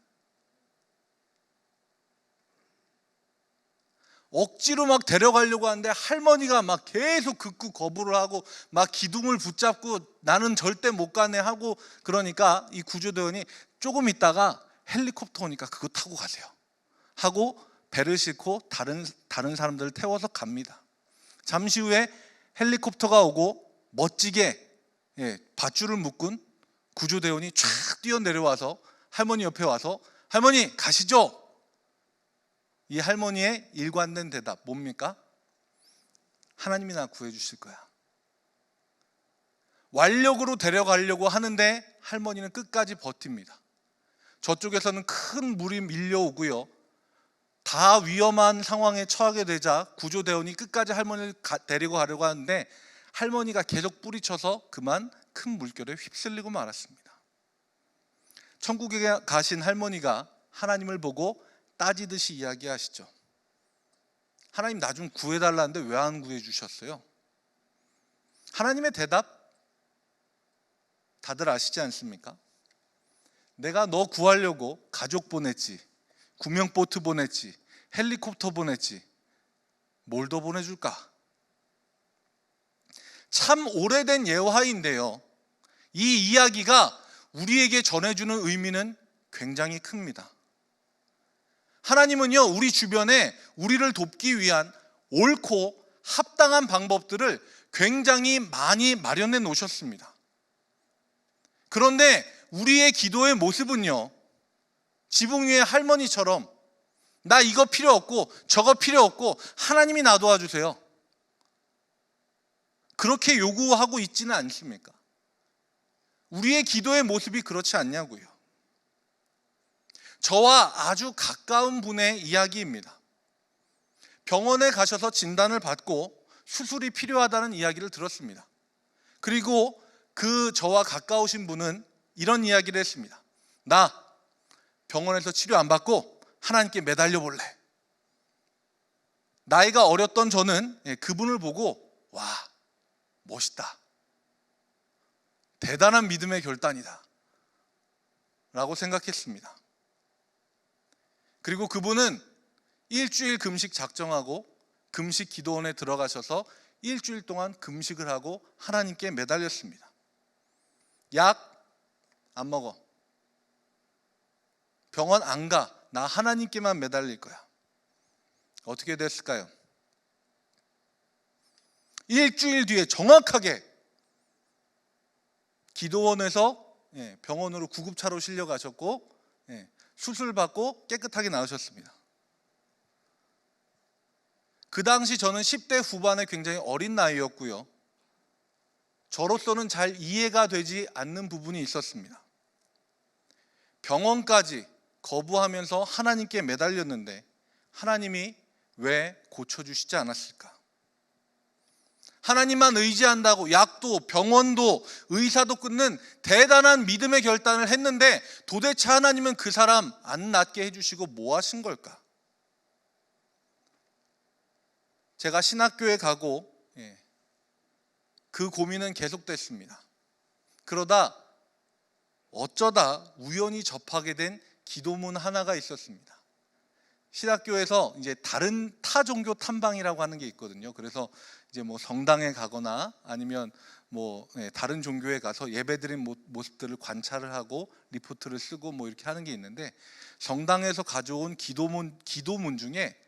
C: 억지로 막 데려가려고 하는데 할머니가 막 계속 극구 거부를 하고 막 기둥을 붙잡고 나는 절대 못 가네 하고, 그러니까 이 구조대원이 조금 있다가 헬리콥터 오니까 그거 타고 가세요 하고 배를 싣고 다른 사람들을 태워서 갑니다. 잠시 후에 헬리콥터가 오고 멋지게 밧줄을 묶은 구조대원이 쫙 뛰어내려와서 할머니 옆에 와서, 할머니 가시죠. 이 할머니의 일관된 대답 뭡니까? 하나님이 나 구해주실 거야. 완력으로 데려가려고 하는데 할머니는 끝까지 버팁니다. 저쪽에서는 큰 물이 밀려오고요, 다 위험한 상황에 처하게 되자 구조대원이 끝까지 할머니를 데리고 가려고 하는데 할머니가 계속 뿌리쳐서 그만 큰 물결에 휩쓸리고 말았습니다. 천국에 가신 할머니가 하나님을 보고 따지듯이 이야기하시죠. 하나님, 나 좀 구해달라는데 왜 안 구해주셨어요? 하나님의 대답 다들 아시지 않습니까? 내가 너 구하려고 가족 보냈지, 구명보트 보냈지, 헬리콥터 보냈지, 뭘 더 보내줄까? 참 오래된 예화인데요, 이 이야기가 우리에게 전해주는 의미는 굉장히 큽니다. 하나님은요, 우리 주변에 우리를 돕기 위한 옳고 합당한 방법들을 굉장히 많이 마련해 놓으셨습니다. 그런데 우리의 기도의 모습은요, 지붕 위의 할머니처럼 나 이거 필요 없고 저거 필요 없고 하나님이 나 도와주세요, 그렇게 요구하고 있지는 않습니까? 우리의 기도의 모습이 그렇지 않냐고요. 저와 아주 가까운 분의 이야기입니다. 병원에 가셔서 진단을 받고 수술이 필요하다는 이야기를 들었습니다. 그리고 그 저와 가까우신 분은 이런 이야기를 했습니다. 나 병원에서 치료 안 받고 하나님께 매달려 볼래. 나이가 어렸던 저는 그분을 보고, 와, 멋있다, 대단한 믿음의 결단이다 라고 생각했습니다. 그리고 그분은 일주일 금식 작정하고 금식 기도원에 들어가셔서 일주일 동안 금식을 하고 하나님께 매달렸습니다. 약 안 먹어, 병원 안 가, 나 하나님께만 매달릴 거야. 어떻게 됐을까요? 일주일 뒤에 정확하게 기도원에서 병원으로 구급차로 실려가셨고 수술 받고 깨끗하게 나으셨습니다. 그 당시 저는 10대 후반의 굉장히 어린 나이였고요, 저로서는 잘 이해가 되지 않는 부분이 있었습니다. 병원까지 거부하면서 하나님께 매달렸는데 하나님이 왜 고쳐주시지 않았을까? 하나님만 의지한다고 약도 병원도 의사도 끊는 대단한 믿음의 결단을 했는데 도대체 하나님은 그 사람 안 낫게 해주시고 뭐 하신 걸까? 제가 신학교에 가고 그 고민은 계속됐습니다. 그러다 어쩌다 우연히 접하게 된 기도문 하나가 있었습니다. 신학교에서 이제 다른 타 종교 탐방이라고 하는 게 있거든요. 그래서 이제 뭐 성당에 가거나 아니면 뭐 다른 종교에 가서 예배드린 모습들을 관찰을 하고 리포트를 쓰고 뭐 이렇게 하는 게 있는데, 성당에서 가져온 기도문 중에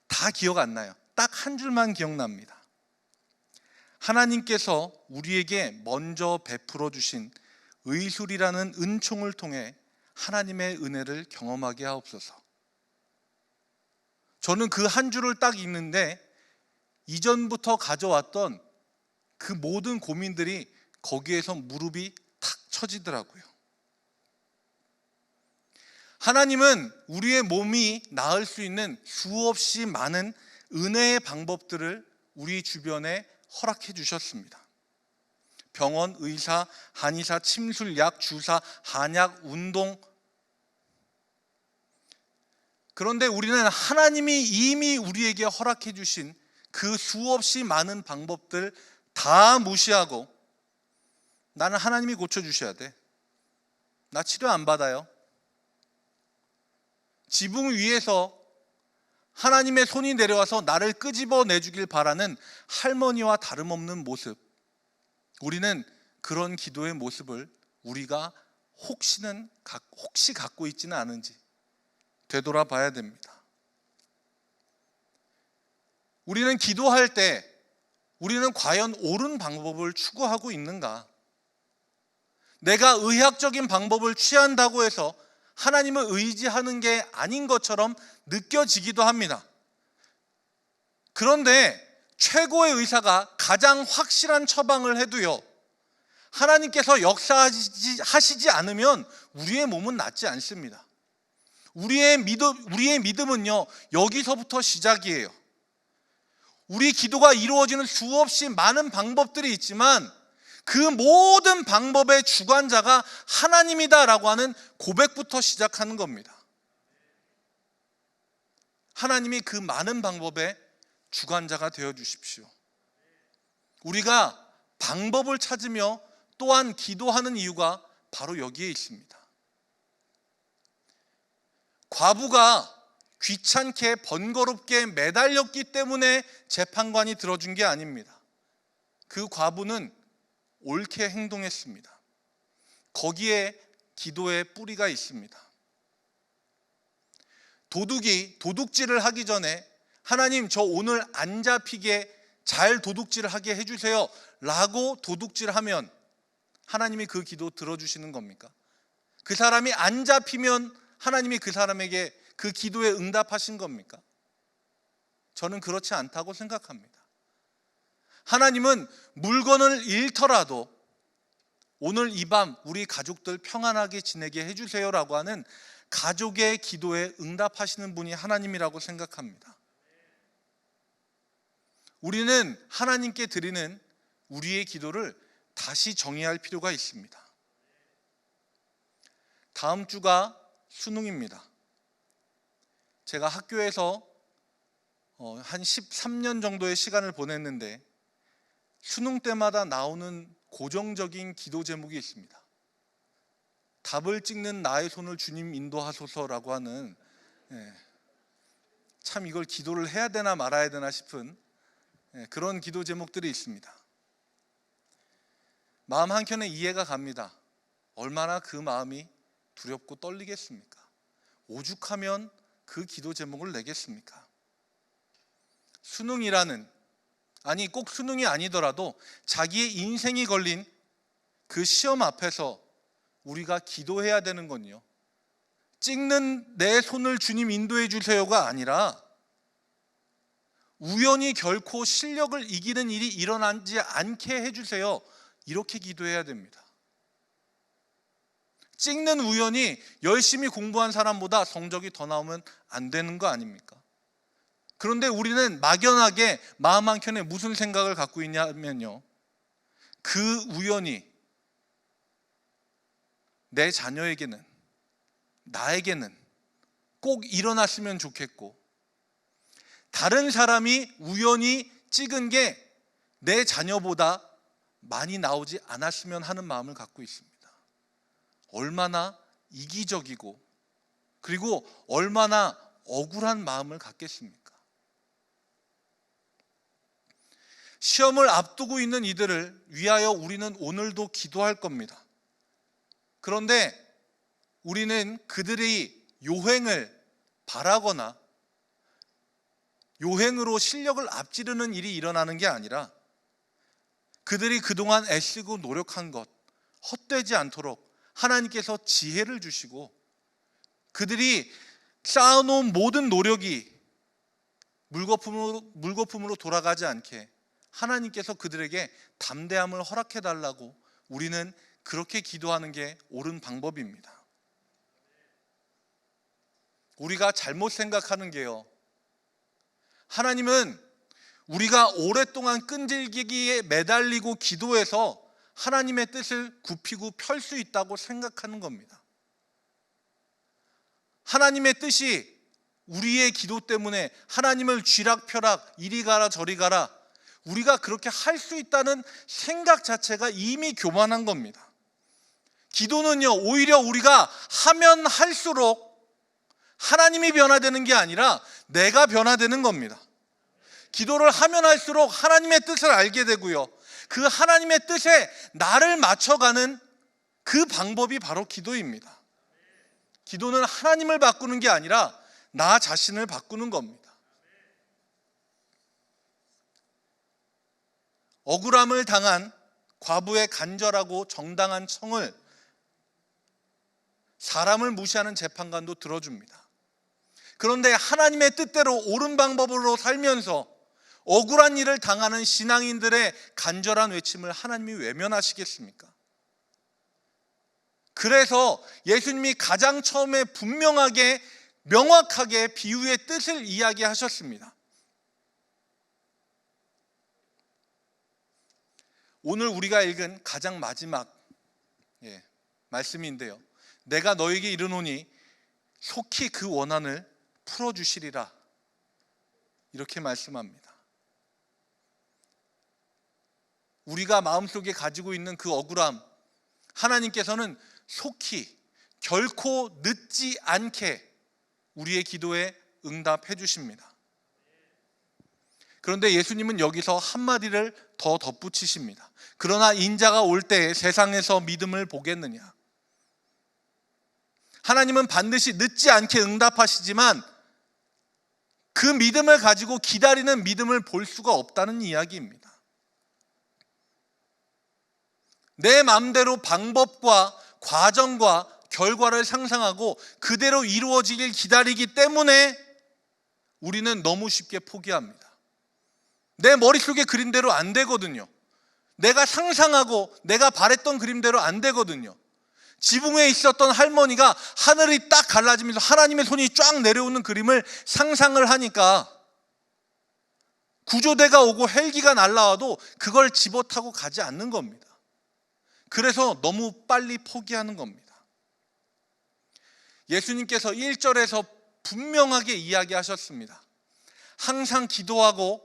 C: 다 기억 안 나요. 딱 한 줄만 기억납니다. 하나님께서 우리에게 먼저 베풀어 주신 의술이라는 은총을 통해 하나님의 은혜를 경험하게 하옵소서. 저는 그 한 줄을 딱 읽는데 이전부터 가져왔던 그 모든 고민들이 거기에서 무릎이 탁 쳐지더라고요. 하나님은 우리의 몸이 나을 수 있는 수없이 많은 은혜의 방법들을 우리 주변에 허락해 주셨습니다. 병원, 의사, 한의사, 침술약, 주사, 한약, 운동. 그런데 우리는 하나님이 이미 우리에게 허락해 주신 그 수없이 많은 방법들 다 무시하고, 나는 하나님이 고쳐주셔야 돼, 나 치료 안 받아요, 지붕 위에서 하나님의 손이 내려와서 나를 끄집어내주길 바라는 할머니와 다름없는 모습, 우리는 그런 기도의 모습을 우리가 혹시 갖고 있지는 않은지 되돌아봐야 됩니다. 우리는 기도할 때 우리는 과연 옳은 방법을 추구하고 있는가? 내가 의학적인 방법을 취한다고 해서 하나님을 의지하는 게 아닌 것처럼 느껴지기도 합니다. 그런데 최고의 의사가 가장 확실한 처방을 해도요, 하나님께서 역사하시지 않으면 우리의 몸은 낫지 않습니다. 우리의 믿음은요, 여기서부터 시작이에요. 우리 기도가 이루어지는 수없이 많은 방법들이 있지만 그 모든 방법의 주관자가 하나님이다라고 하는 고백부터 시작하는 겁니다. 하나님이 그 많은 방법의 주관자가 되어 주십시오. 우리가 방법을 찾으며 또한 기도하는 이유가 바로 여기에 있습니다. 과부가 귀찮게 번거롭게 매달렸기 때문에 재판관이 들어준 게 아닙니다. 그 과부는 옳게 행동했습니다. 거기에 기도의 뿌리가 있습니다. 도둑이 도둑질을 하기 전에 하나님, 저 오늘 안 잡히게 잘 도둑질을 하게 해주세요 라고 도둑질하면 하나님이 그 기도 들어주시는 겁니까? 그 사람이 안 잡히면 하나님이 그 사람에게 그 기도에 응답하신 겁니까? 저는 그렇지 않다고 생각합니다. 하나님은 물건을 잃더라도 오늘 이 밤 우리 가족들 평안하게 지내게 해주세요라고 하는 가족의 기도에 응답하시는 분이 하나님이라고 생각합니다. 우리는 하나님께 드리는 우리의 기도를 다시 정의할 필요가 있습니다. 다음 주가 수능입니다. 제가 학교에서 한 13년 정도의 시간을 보냈는데 수능 때마다 나오는 고정적인 기도 제목이 있습니다. 답을 찍는 나의 손을 주님 인도하소서라고 하는, 참 이걸 기도를 해야 되나 말아야 되나 싶은 그런 기도 제목들이 있습니다. 마음 한켠에 이해가 갑니다. 얼마나 그 마음이 두렵고 떨리겠습니까? 오죽하면 그 기도 제목을 내겠습니까? 수능이라는, 아니 꼭 수능이 아니더라도 자기의 인생이 걸린 그 시험 앞에서 우리가 기도해야 되는 건요, 찍는 내 손을 주님 인도해 주세요가 아니라 우연히 결코 실력을 이기는 일이 일어나지 않게 해주세요, 이렇게 기도해야 됩니다. 찍는 우연히 열심히 공부한 사람보다 성적이 더 나오면 안 되는 거 아닙니까? 그런데 우리는 막연하게 마음 한켠에 무슨 생각을 갖고 있냐면요, 그 우연이 내 자녀에게는, 나에게는 꼭 일어났으면 좋겠고, 다른 사람이 우연히 찍은 게 내 자녀보다 많이 나오지 않았으면 하는 마음을 갖고 있습니다. 얼마나 이기적이고 그리고 얼마나 억울한 마음을 갖겠습니까? 시험을 앞두고 있는 이들을 위하여 우리는 오늘도 기도할 겁니다. 그런데 우리는 그들의 요행을 바라거나 요행으로 실력을 앞지르는 일이 일어나는 게 아니라 그들이 그동안 애쓰고 노력한 것 헛되지 않도록 하나님께서 지혜를 주시고 그들이 쌓아놓은 모든 노력이 물거품으로 돌아가지 않게 하나님께서 그들에게 담대함을 허락해달라고 우리는 그렇게 기도하는 게 옳은 방법입니다. 우리가 잘못 생각하는 게요, 하나님은 우리가 오랫동안 끈질기기에 매달리고 기도해서 하나님의 뜻을 굽히고 펼 수 있다고 생각하는 겁니다. 하나님의 뜻이 우리의 기도 때문에 하나님을 쥐락펴락 이리 가라 저리 가라 우리가 그렇게 할 수 있다는 생각 자체가 이미 교만한 겁니다. 기도는요, 오히려 우리가 하면 할수록 하나님이 변화되는 게 아니라 내가 변화되는 겁니다. 기도를 하면 할수록 하나님의 뜻을 알게 되고요, 그 하나님의 뜻에 나를 맞춰가는 그 방법이 바로 기도입니다. 기도는 하나님을 바꾸는 게 아니라 나 자신을 바꾸는 겁니다. 억울함을 당한 과부의 간절하고 정당한 청을 사람을 무시하는 재판관도 들어줍니다. 그런데 하나님의 뜻대로 옳은 방법으로 살면서 억울한 일을 당하는 신앙인들의 간절한 외침을 하나님이 외면하시겠습니까? 그래서 예수님이 가장 처음에 분명하게 명확하게 비유의 뜻을 이야기하셨습니다. 오늘 우리가 읽은 가장 마지막 말씀인데요, 내가 너에게 이르노니 속히 그 원한을 풀어주시리라, 이렇게 말씀합니다. 우리가 마음속에 가지고 있는 그 억울함, 하나님께서는 속히 결코 늦지 않게 우리의 기도에 응답해 주십니다. 그런데 예수님은 여기서 한마디를 더 덧붙이십니다. 그러나 인자가 올 때에 세상에서 믿음을 보겠느냐. 하나님은 반드시 늦지 않게 응답하시지만 그 믿음을 가지고 기다리는 믿음을 볼 수가 없다는 이야기입니다. 내 마음대로 방법과 과정과 결과를 상상하고 그대로 이루어지길 기다리기 때문에 우리는 너무 쉽게 포기합니다. 내 머릿속에 그린 대로 안 되거든요. 내가 상상하고 내가 바랬던 그림대로 안 되거든요. 지붕에 있었던 할머니가 하늘이 딱 갈라지면서 하나님의 손이 쫙 내려오는 그림을 상상을 하니까 구조대가 오고 헬기가 날아와도 그걸 집어타고 가지 않는 겁니다. 그래서 너무 빨리 포기하는 겁니다. 예수님께서 1절에서 분명하게 이야기하셨습니다. 항상 기도하고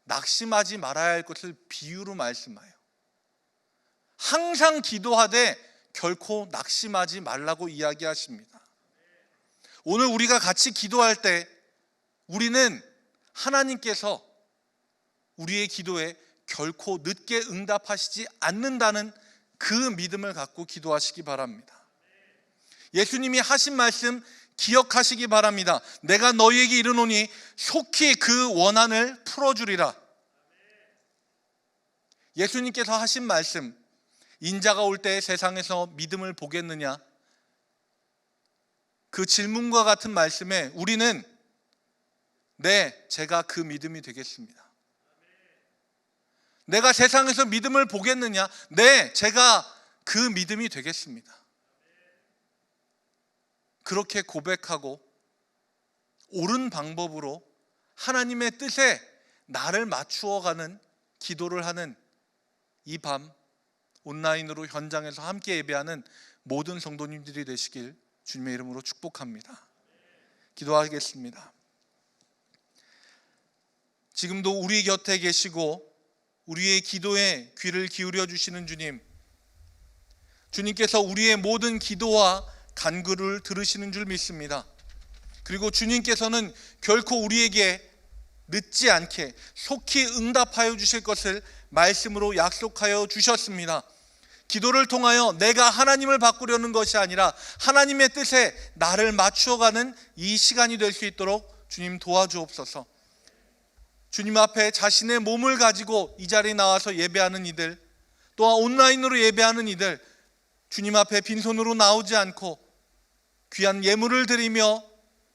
C: 낙심하지 말아야 할 것을 비유로 말씀하여 항상 기도하되 결코 낙심하지 말라고 이야기하십니다. 오늘 우리가 같이 기도할 때 우리는 하나님께서 우리의 기도에 결코 늦게 응답하시지 않는다는 그 믿음을 갖고 기도하시기 바랍니다. 예수님이 하신 말씀 기억하시기 바랍니다. 내가 너희에게 이르노니 속히 그 원한을 풀어주리라. 예수님께서 하신 말씀, 인자가 올 때 세상에서 믿음을 보겠느냐, 그 질문과 같은 말씀에 우리는 네, 제가 그 믿음이 되겠습니다. 내가 세상에서 믿음을 보겠느냐? 네, 제가 그 믿음이 되겠습니다. 그렇게 고백하고 옳은 방법으로 하나님의 뜻에 나를 맞추어가는 기도를 하는 이 밤 온라인으로 현장에서 함께 예배하는 모든 성도님들이 되시길 주님의 이름으로 축복합니다. 기도하겠습니다. 지금도 우리 곁에 계시고 우리의 기도에 귀를 기울여 주시는 주님, 주님께서 우리의 모든 기도와 간구를 들으시는 줄 믿습니다. 그리고 주님께서는 결코 우리에게 늦지 않게 속히 응답하여 주실 것을 말씀으로 약속하여 주셨습니다. 기도를 통하여 내가 하나님을 바꾸려는 것이 아니라 하나님의 뜻에 나를 맞추어가는 이 시간이 될 수 있도록 주님 도와주옵소서. 주님 앞에 자신의 몸을 가지고 이 자리에 나와서 예배하는 이들, 또한 온라인으로 예배하는 이들, 주님 앞에 빈손으로 나오지 않고 귀한 예물을 드리며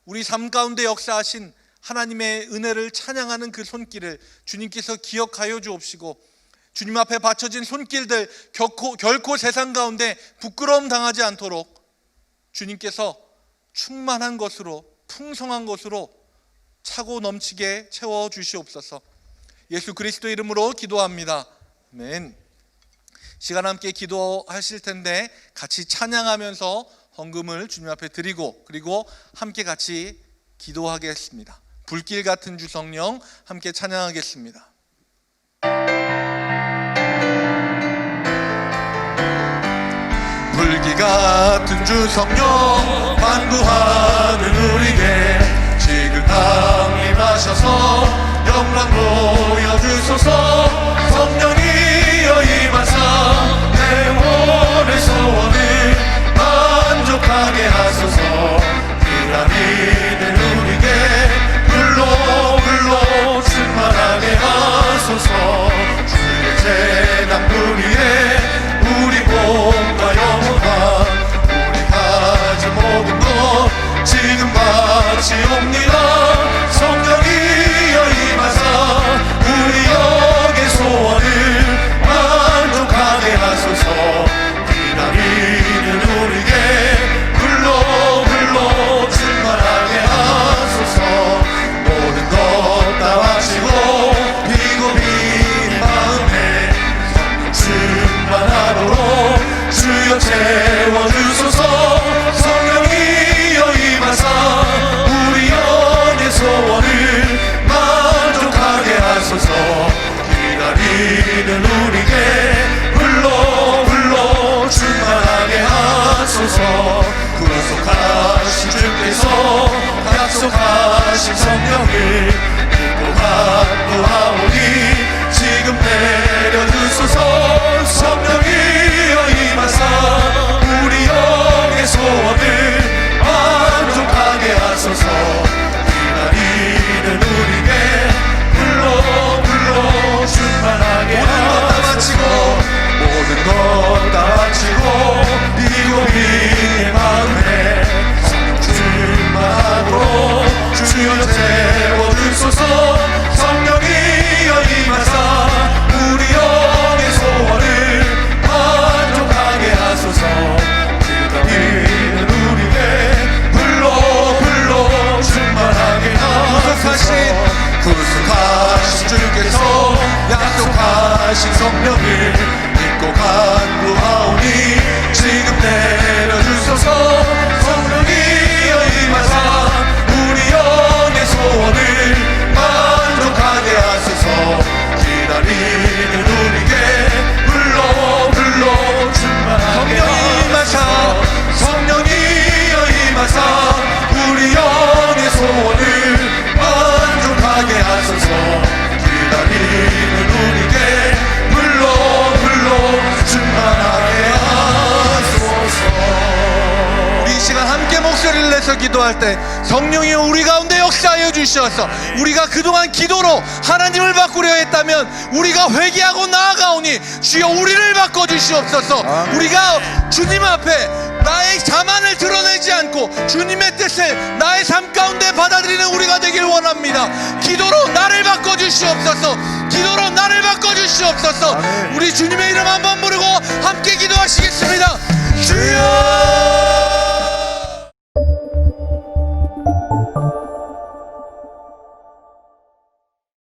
C: 우리 삶 가운데 역사하신 하나님의 은혜를 찬양하는 그 손길을 주님께서 기억하여 주옵시고, 주님 앞에 바쳐진 손길들 결코 세상 가운데 부끄러움 당하지 않도록 주님께서 충만한 것으로, 풍성한 것으로 차고 넘치게 채워 주시옵소서. 예수 그리스도 이름으로 기도합니다. 아멘. 시간 함께 기도하실 텐데 같이 찬양하면서 헌금을 주님 앞에 드리고, 그리고 함께 같이 기도하겠습니다. 불길 같은 주 성령 함께 찬양하겠습니다. 불길 같은 주 성령 간구하는 우리에게 지금 강림하셔서 영광 보여주소서. 성령이여 임하사 내 영혼의 소원을 만족하게 하소서. 기다리는 우리에게 불로 충만하게 하소서. 주의 재단문 위에 우리 몸과 영혼과 우리 가진 모든 것 지금 바치옵니다. 성령이여 임하사 우리 영의 소원을 만족하게 하소서. 기다리는 우리에게 불로 충만하게 하소서. 모든 것 다 바치고 비고 빈 마음에 충만하도록 주여 채워주소서. 성령이여 임하사 우리 영의 소원을 만족하게 하소서. 기다리는 우리에게 불로 충만하게 하소서. 구속하신 주께서 약속하신 성령을 믿고 간구하오니 지금 내려주소서. 성령이여 임하사 우리 영의 소원을 만족하게 하소서. 기다리는 우리에게 불로 충만하게 하소서. 모든 것 다 바치고 비고 빈 마음에 충만하도록 주여 채워주소서. 성령이여 임하사 우리 영의 소원을 만족하게 하소서. 기다리는 우리에게 불로 충만하게 하소서. 구속하신 주께서 약속하신 성령을 믿고 간구하오니 지금 내려주소서. 성령이여 임하사 우리 영의 소원을 만족하게 하소서. 기다리는 우리에게 불로 충만하게 하소서. 성령이여 임하사 우리 영의 소원을 만족하게 하소서. 기다리는 우리에게 불로 충만하게 하소서. 우리 이 시간 함께 목소리를 내서 기도할 때 성령이여 우리 가운데 역사하여 주셔서 우리가 그동안 기도로 하나님을 바꾸려 했다면 우리가 회개하고 나아가오니 주여 우리를 바꿔주시옵소서. 우리가 주님 앞에 나의 자만을 드러내지 않고 주님의 뜻을 나의 삶 가운데 받아들이는 우리가 되길 원합니다. 기도로 나를 바꿔주시옵소서. 기도로 나를 바꿔주시옵소서. 우리 주님의 이름 한번 부르고 함께 기도하시겠습니다. 주여